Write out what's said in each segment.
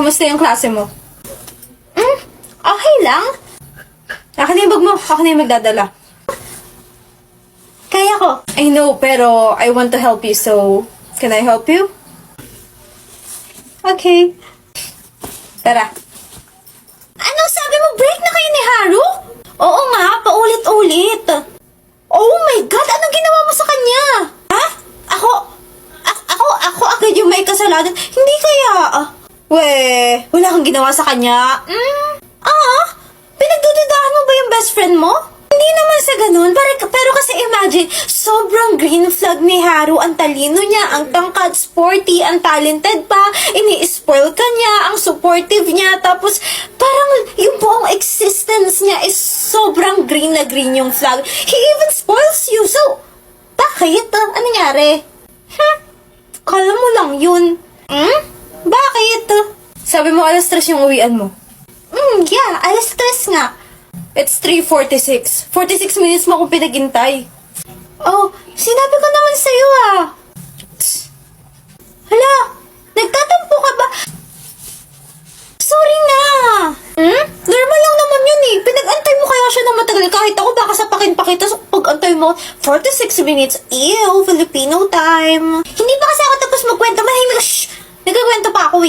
Kumusta yung klase mo? Okay lang. Akin na yung bag mo. Ako na yung magdadala. Kaya ko. I know, pero I want to help you, so can I help you? Okay. Tara. Ano sabi mo? Break na kayo ni Haru? Oo nga, paulit-ulit. Oh my God, anong ginawa mo sa kanya? Ha? Ako agad yung may kasalanan. Hindi kaya. Wala kang ginawa sa kanya. Pinagdududahan mo ba yung best friend mo? Hindi naman sa ganun. Pero kasi imagine, sobrang green flag ni Haru. Ang talino niya, ang tangkad, sporty, ang talented pa. Ini-spoil ka niya, ang supportive niya. Tapos, parang yung buong existence niya is sobrang green na green yung flag. He even spoils you. So, bakit? Ano nangyari? Kala mo lang yun. Bakit? Sabi mo alas 3 yung uwian mo. Yeah, alas 3 nga. It's 3:46. 46 minutes mo akong pinaghintay. Oh, sinabi ko naman sa'yo Hala, nagtatampo ka ba? Sorry na. Normal lang naman yun Pinag-antay mo kaya siya ng matagal. Kahit ako baka sapakin pa kita. So, pag-antay mo, 46 minutes. Ew, Filipino time. Hindi pa kasi ako tapos magkwento. Mahimik. Shh! Nagkakwento pa ako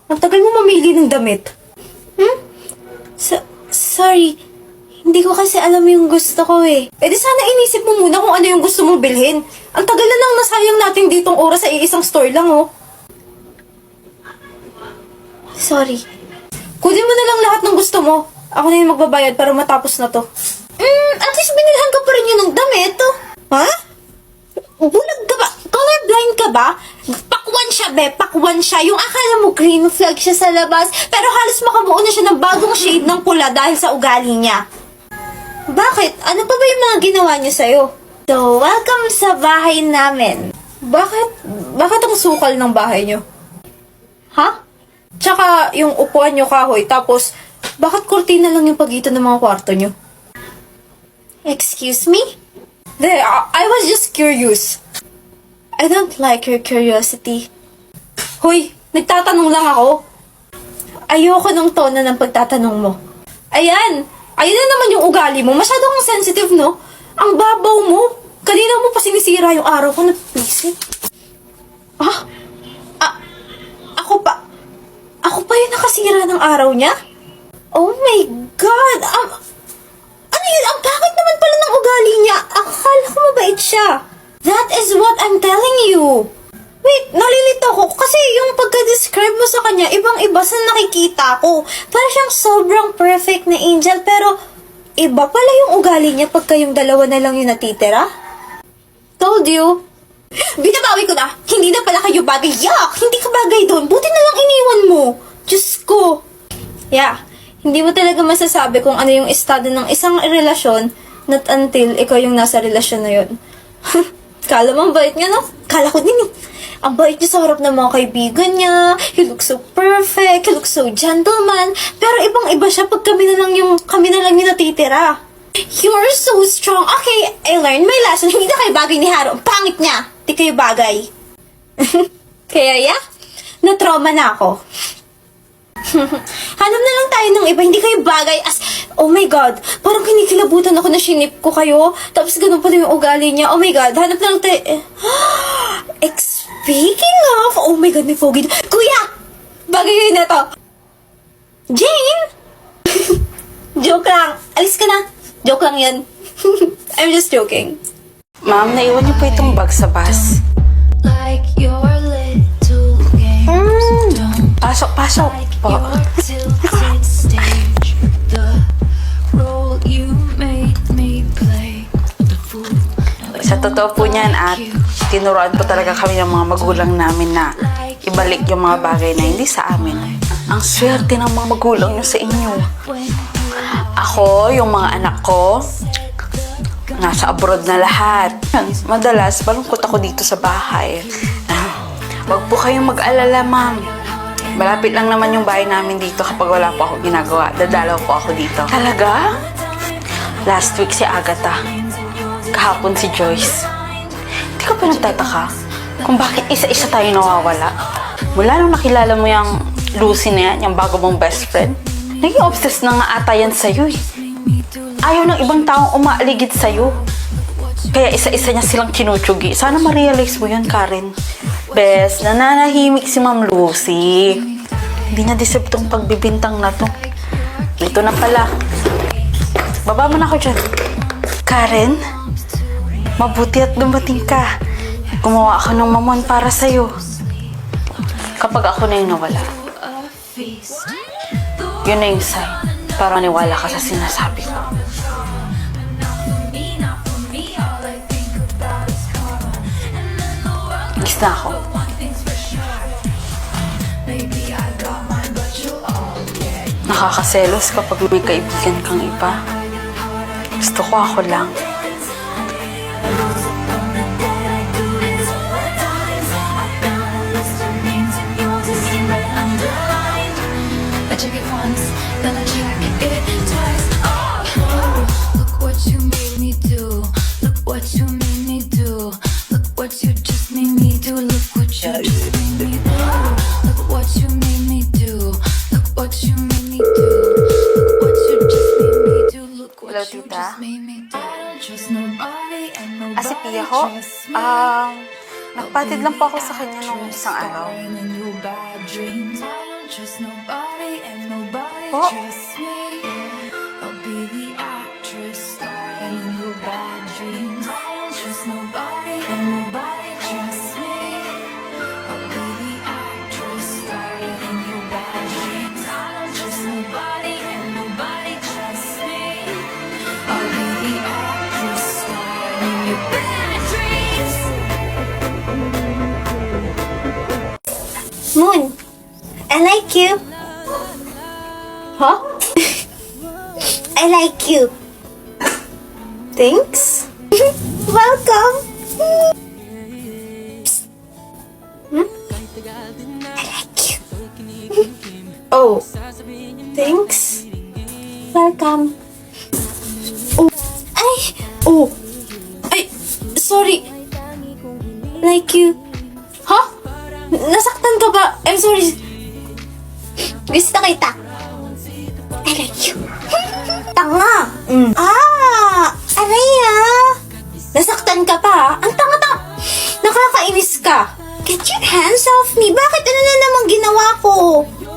Ang tagal mo mamili ng damit. Sorry. Hindi ko kasi alam yung gusto ko di sana inisip mo muna kung ano yung gusto mong bilhin. Ang tagal na lang nasayang natin ditong oras sa iisang store lang Sorry. Kunin mo na lang lahat ng gusto mo. Ako na yung magbabayad para matapos na to. At least binilhan ka pa rin yun ng damit. Ha? Bulag ka ba? Colorblind ka ba? Pakwan siya. Yung akala mo green flag siya sa labas, pero halos makabuo na siya ng bagong shade ng pula dahil sa ugali niya. Bakit? Ano pa ba yung mga ginawa niya sa'yo? So, welcome sa bahay namin. Bakit ang sukal ng bahay niyo? Ha? Tsaka yung upuan niyo kahoy, tapos bakit kurtina lang yung pagitan ng mga kwarto niyo? Excuse me? I was just curious. I don't like your curiosity. Hoy, nagtatanong lang ako. Ayoko ng tono ng pagtatanong mo. Ayan na naman yung ugali mo. Masyado kang sensitive, no? Ang babaw mo. Kanina mo pa sinisira yung araw ko. Napisip. Ako pa yung nakasira ng araw niya? Oh my God! Ano yun? Ang bakit naman pala ng ugali niya? Akala ko mabait siya. That is what I'm telling you. Wait, nalilito ko kasi yung pagka-describe mo sa kanya, ibang-iba sa nakikita ko. Para siyang sobrang perfect na angel, pero iba pala yung ugali niya pagka yung dalawa na lang yung natitira. Told you. Binabawi ko na. Hindi na pala kayo bagay. Yuck! Hindi ka bagay doon. Buti na lang iniwan mo. Diyos ko. Yeah. Hindi mo talaga masasabi kung ano yung estado ng isang relasyon not until ikaw yung nasa relasyon na yun. Kala mo ang bait niya, no? Kala ko din Ang bait niya sa harap ng mga kaibigan niya. He looks so perfect. He looks so gentleman. Pero ibang-iba siya pag kami na lang yung natitira. You're so strong. Okay, I learned my lesson. Hindi na kayo bagay ni Haru. Ang pangit niya. Di kayo bagay. Kaya na-trauma na ako. Hanap na lang tayo ng iba. Hindi kayo bagay oh my God. Parang kinikilabutan ako na shinip ko kayo. Tapos ganun pala yung ugali niya. Oh my God. Hanap na lang tayo. Speaking of, oh my God, may pogi. Kuya! Bagay kayo na to. Jane! Joke lang. Alis ka na. Joke lang yan. I'm just joking. Ma'am, naiwan niyo po itong bag sa bus. Like your little games don't Pasok po. your tilted stage. The role you made me play. The fool. Sa totoo po niyan at tinuruan po talaga kami ng mga magulang namin na ibalik yung mga bagay na hindi sa amin. Ang swerte ng mga magulang niyo sa inyo. Ako, yung mga anak ko, nasa abroad na lahat. Madalas, malungkot ako dito sa bahay. Huwag po kayong mag-alala, ma'am. Malapit lang naman yung bahay namin dito kapag wala po ako ginagawa. Dadalaw po ako dito. Talaga? Last week si Agatha. Kahapon si Joyce. Hindi ka pa nagtataka kung bakit isa-isa tayo nawawala? Mula nung nakilala mo yung Lucy na yan, yung bago mong best friend, naging obsessed na nga ata yan sa'yo eh. Ayaw ng ibang taong umaaligid sa'yo. Kaya isa-isa niya silang kinutsugi. Sana ma-realize mo yun, Karen. Bes, nananahimik si Ma'am Lucy. Hindi niya deserve tong pagbibintang na to. Dito na pala. Baba mo na ako dyan. Karen, mabuti at dumating ka. Gumawa ako ng mamon para sa'yo. Kapag ako na yung nawala, yun na yung sign para maniwala ka sa sinasabi ko. Gis na ako. Nakakaselos kapag may kaibigan kang iba. Gusto ko ako lang. I check it once, then I check it twice. Oh, look what you made me do. Look what you made me do. Look what you just made me do. Look what you just made me do. Look what you made me do. Look what you made me do. Look what you just made me do. Look what Hello, you tita. just made me do. I don't trust nobody and nobody Si Pia ho, trusts me. nagpatid lang po ako sa kanya nung isang araw. And then your bad dreams. I don't trust nobody and nobody Po? trusts me. I'll be the actress starring in your bad dreams. I don't trust nobody and nobody trusts me. I'll be the actress starring in your bad dreams. I don't trust nobody and nobody trusts me. I'll be the actress starring in your bad dreams. Moon, I like you. Huh? I like you. Thanks. Welcome. Psst. I like you. Oh, thanks. Welcome. Oh, ay, sorry. Like you. Huh? Nasaktan ka ba? I'm sorry. Gusto kita. I like you. Tanga. Aray nasaktan ka pa. Ang tanga-tanga. Nakakainis ka. Get your hands off me. Bakit ano na namang ginawa ko?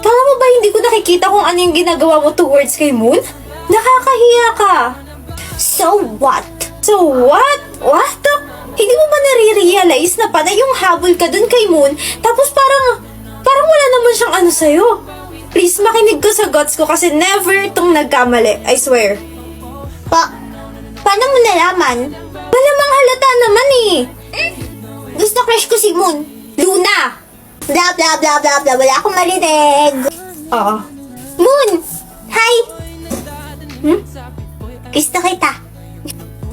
Kala mo ba hindi ko nakikita kung ano yung ginagawa mo towards kay Moon? Nakakahiya ka. So what? So what? What? Hindi mo ba nare-realize na panay yung habol ka dun kay Moon, tapos parang wala naman siyang ano sa'yo? Please, makinig ka sa guts ko kasi never tong nagkamali. I swear. Paano mo nalaman? Malamang halata naman eh. Gusto crush ko si Moon. Luna. Blah, blah, blah, blah, blah. Wala akong marinig. Oo. Moon! Hi! Gusto kita.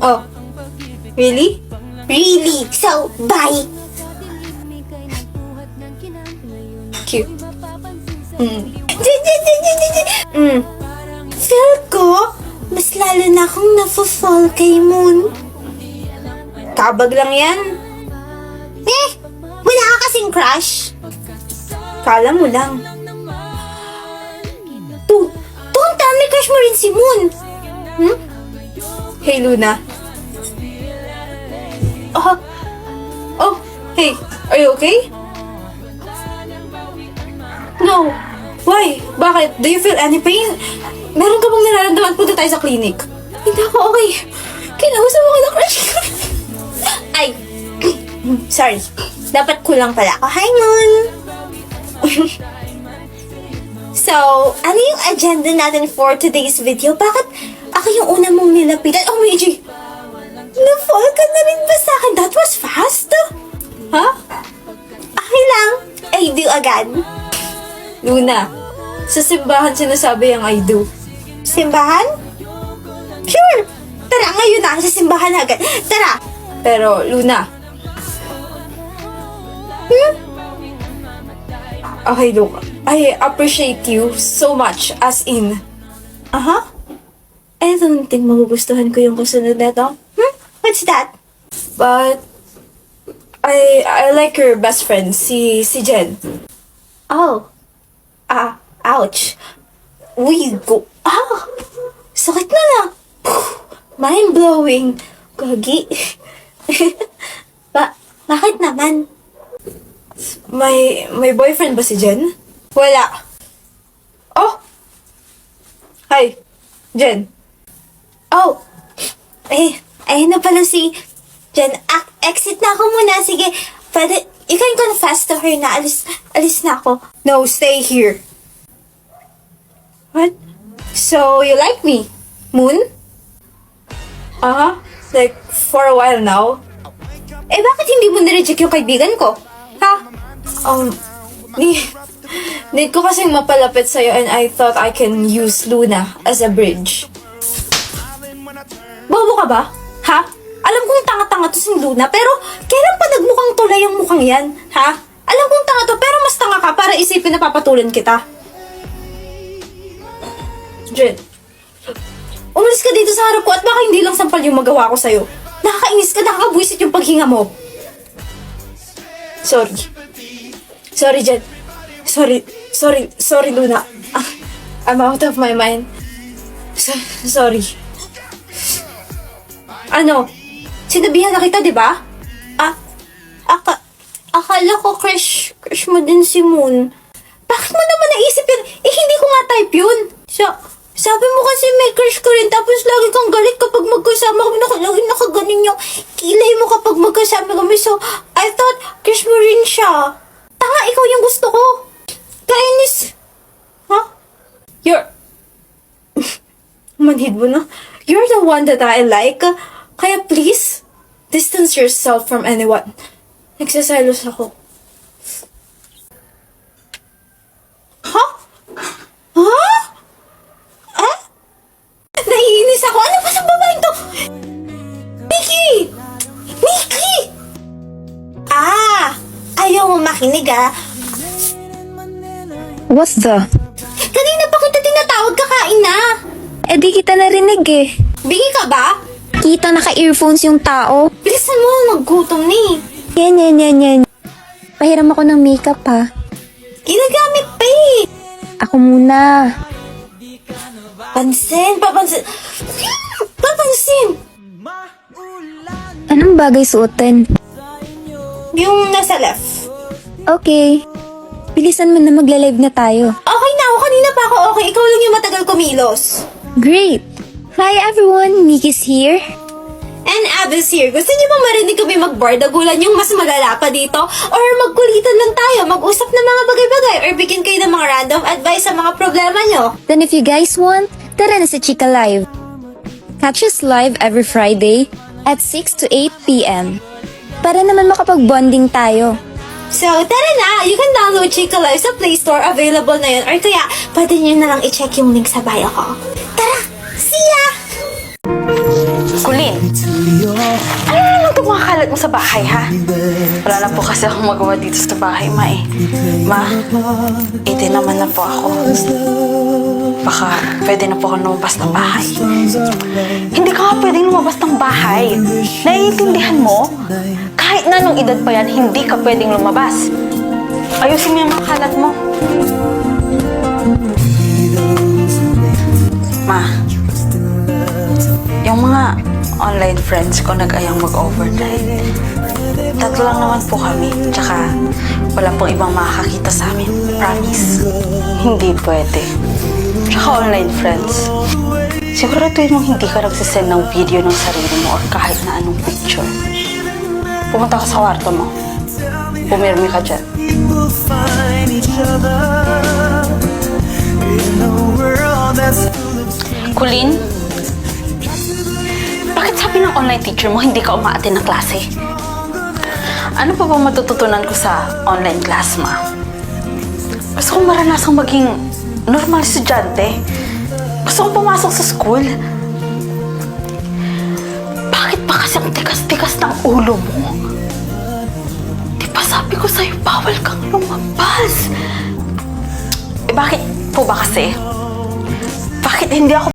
Oh. Really? Really? So, bye! Cute. Feel ko, mas lalo na akong nafo-fall kay Moon. Kabag lang yan. Wala ka kasing crush. Kala mo lang. Don't tell me crush mo rin si Moon. Hey, Luna. Oh, hey, are you okay? No. Why? Bakit? Do you feel any pain? Meron ka bang nararamdaman? Punta tayo sa clinic. Hindi ako okay. Kinausap ako na crush ko. Ay, sorry. Dapat kulang pala ako. Hi, Moon! So, ano yung agenda natin for today's video? Bakit ako yung una mong nilapitan? Oh, Meiji! Na-fall ka na rin ba sa akin? That was fast? Huh? Okay lang. I do agad. Luna, sa simbahan sinasabi ang I do. Simbahan? Sure! Tara, ngayon na. Sa simbahan agad. Tara! Pero, Luna. Okay, look. I appreciate you so much. As in. I don't think magugustuhan ko yung kasunod na to. What's that? But, I like your best friend, si Jen. Oh. Ouch. Uy, go. Sakit na. Mind-blowing. Gagi. Bakit naman? May boyfriend ba si Jen? Wala. Oh! Hi, Jen. Oh! Ayun na pala si Jen. Exit na ako muna. Sige, pwede, you can confess to her na alis na ako. No, stay here. What? So, you like me? Moon? Like, for a while now. Bakit hindi mo nireject yung kaibigan ko? Ha? Need ko kasing mapalapit sa'yo and I thought I can use Luna as a bridge. Bobo ka ba? Ha? Alam kong tanga-tanga to si Luna, pero kailan pa nagmukhang tulay ang mukhang yan? Ha? Alam kong tanga to, pero mas tanga ka para isipin na papatulan kita. Jen, umalis ka dito sa harap ko at baka hindi lang sampal yung magawa ko sa'yo. Nakakainis ka, nakakabwisit yung paghinga mo. Sorry, Jen. Sorry, Luna. I'm out of my mind. Sorry. Ano? Sinabihan na kita, di ba? Akala ko crush mo din si Moon. Bakit mo naman naisip yun? Hindi ko nga type yun. Sabi mo kasi may crush ka rin, tapos lagi kang galit kapag magkasama kami. Lagi nakaganin yung kilay mo kapag magkasama kami. So, I thought crush mo rin siya. Tanga, ikaw yung gusto ko. Kainis. Huh? Manhid mo na. You're the one that I like. Kaya please, distance yourself from anyone. Nagsaselos ako. Huh? Naiinis ako. Ano ba sa babaeng to? Nikki! Ayaw mo makinig What's the? Kanina pa kita tinatawag, kakain na. Di kita narinig eh. Bingi ka ba? Kita naka-earphones yung tao. Bilisan mo, naggutom ni. Yan. Pahiram ako ng makeup ha. Ginagamit pa Ako muna. Papansin. Anong bagay suotin? Yung nasa left. Okay. Bilisan mo na magla-live na tayo. Okay na ako, kanina pa ako okay. Ikaw lang yung matagal kumilos. Great! Hi everyone, Nikki's here. And Abby's here. Gusto niyo bang marinig kami magbardagulan yung mas malala pa dito? Or magkulitan lang tayo, mag-usap ng mga bagay-bagay, or bigyan kayo ng mga random advice sa mga problema nyo? Then if you guys want, tara na sa Chika Live. Catch us live every Friday at 6 to 8 p.m. Para naman makapag-bonding tayo. So, tara na! You can download Chika Live sa Play Store. Available na yun. Or kaya, pwede nyo na lang i-check yung link sa bio ko. Tara! See ya! Kulin, ano naman itong mga kalat mo sa bahay, ha? Wala na po kasi akong magawa dito sa bahay, Ma eh. Ma, 18 naman na po ako. Baka pwede na po ako lumabas ng bahay. Hindi ka nga pwedeng lumabas ng bahay. Naiintindihan mo? Kahit na nung edad pa yan, hindi ka pwedeng lumabas. Ayusin mo yung mga kalat mo. Ma, yung mga online friends ko nag-ayang mag-overnight. 3 lang naman po kami. Tsaka wala pong ibang makakakita sa amin. Promise. Hindi pwede. Tsaka online friends. Siguraduhin mo hindi ka nagsisend ng video ng sarili mo or kahit na anong picture. Pumunta ka sa kwarto mo. Pumirmi ka dyan. Kulin? Bakit sabi ng online teacher mo hindi ka umaattend ng klase? Ano pa ba matututunan ko sa online class, Ma? Gusto kong maranasang maging normal estudyante. Gusto kong pumasok sa school. Bakit ba kasi ang tikas-tikas ng ulo mo? Di ba sabi ko sa'yo, bawal kang lumabas? Bakit po ba kasi? Bakit hindi ako